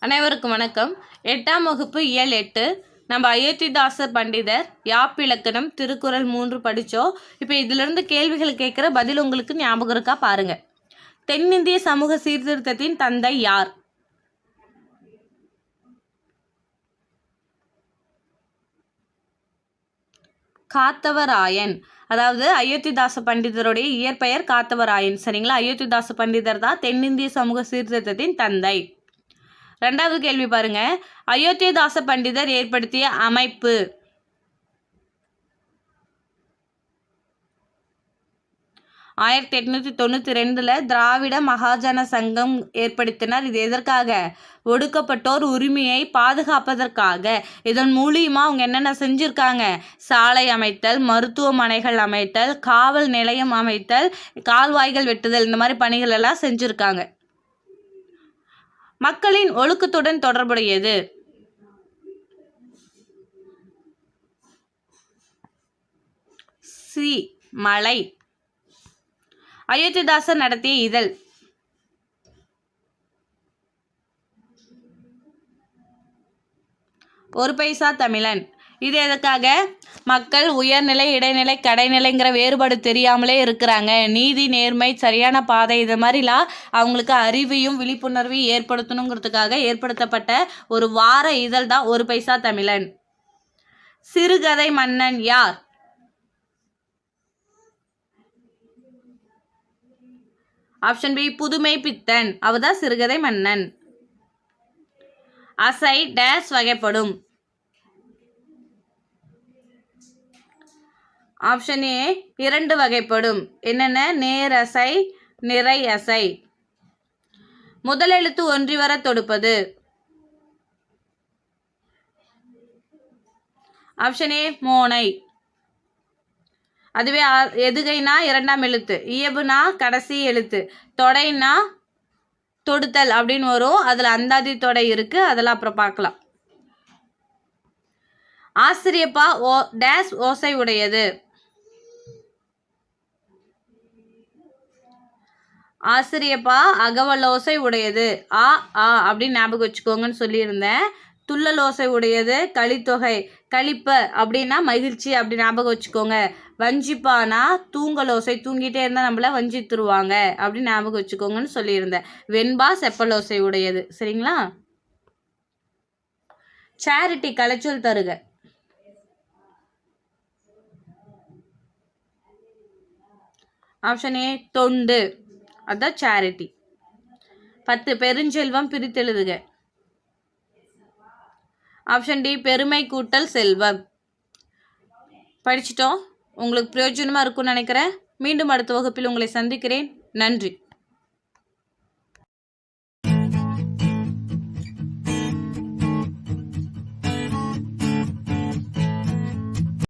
அனைவருக்கும் வணக்கம். 8ஆம் வகுப்பு இயல் 8 நம்ம அயோத்திதாச பண்டிதர், யாப்பிலக்கணம், திருக்குறள் 3 படித்தோம். இப்போ இதிலிருந்து கேள்விகள் கேட்குற பதில் உங்களுக்கு ஞாபகம் இருக்கா பாருங்க. தென்னிந்திய சமூக சீர்திருத்தத்தின் தந்தை யார்? காத்தவராயன். அதாவது அயோத்திதாச பண்டிதருடைய இயற்பெயர் காத்தவராயன். சரிங்களா? அயோத்திதாச பண்டிதர் தான் தென்னிந்திய சமூக சீர்திருத்தத்தின் தந்தை. 2வது கேள்வி பாருங்க. அயோத்திதாச பண்டிதர் ஏற்படுத்திய அமைப்பு. ஆயிரத்தி 892 திராவிட மகாஜன சங்கம் ஏற்படுத்தினார். இது எதற்காக? ஒடுக்கப்பட்டோர் உரிமையை பாதுகாப்பதற்காக. இதன் மூலியமாக அவங்க என்னென்ன செஞ்சுருக்காங்க? சாலை அமைத்தல், மருத்துவமனைகள் அமைத்தல், காவல் நிலையம் அமைத்தல், கால்வாய்கள் வெட்டுதல், இந்த மாதிரி பணிகள் எல்லாம் செஞ்சுருக்காங்க. மக்களின் ஒழுக்கத்துடன் தொடர்புடையது. மலை. அயோத்திதாசர் நடத்திய இதழ். ஒரு பைசா தமிழன். இது எதுக்காக? மக்கள் உயர்நிலை, இடைநிலை, கடைநிலைங்கிற வேறுபாடு தெரியாமலே இருக்கிறாங்க. நீதி, நேர்மை, சரியான பாதை, இது மாதிரிலாம் அவங்களுக்கு அறிவையும் விழிப்புணர்வையும் ஏற்படுத்தணுங்கிறதுக்காக ஏற்படுத்தப்பட்ட ஒரு வார இதழ் தான் ஒரு பைசா தமிழன். சிறுகதை மன்னன் யார்? ஆப்ஷன் பி, புதுமை பித்தன். அவதான் சிறுகதை மன்னன். அசை டேஸ் வகைப்படும். ஆப்ஷன் ஏ, 2 வகைப்படும். என்னென்ன? நேரசை, நிறை அசை. முதல் எழுத்து ஒன்றி வர தொடுப்பது. ஆப்ஷன் ஏ, மோனை. அதுவே எதுகைனா 2ஆம் எழுத்து, இயபுனா கடைசி எழுத்து, தொடைனா தொடுத்தல் அப்படின்னு வரும். அதில் அந்தாதி தொடை இருக்குது, அதெல்லாம் அப்புறம் பார்க்கலாம். ஆசிரியப்பா டேஸ் ஓசை உடையது. ஆசிரியப்பா அகவல் ஓசை உடையது. ஆ ஆ அப்படின்னு ஞாபகம் வச்சுக்கோங்கன்னு சொல்லியிருந்தேன். துள்ளல் ஓசை உடையது. கலித்தொகை. கழிப்ப அப்படின்னா மகிழ்ச்சி, அப்படி ஞாபகம் வச்சுக்கோங்க. வஞ்சிப்பானா தூங்கல் ஓசை, தூங்கிட்டே இருந்தால் நம்மளை வஞ்சித்துருவாங்க அப்படின்னு ஞாபகம் வச்சுக்கோங்கன்னு சொல்லியிருந்தேன். வெண்பா செப்பல் ஓசை உடையது. சரிங்களா? சேரிட்டி கலைச்சொல் தருக. ஆப்ஷன் ஏ, தொண்டு. அதான் சேரிட்டி. 10 பெருஞ்செல்வம் பிரித்தெழுதுக. ஆப்ஷன் டி, பெருமை கூட்டல் செல்வம். படிச்சிட்டோம். உங்களுக்கு பிரயோஜனமாக இருக்கும்னு நினைக்கிறேன். மீண்டும் அடுத்த வகுப்பில் உங்களை சந்திக்கிறேன். நன்றி.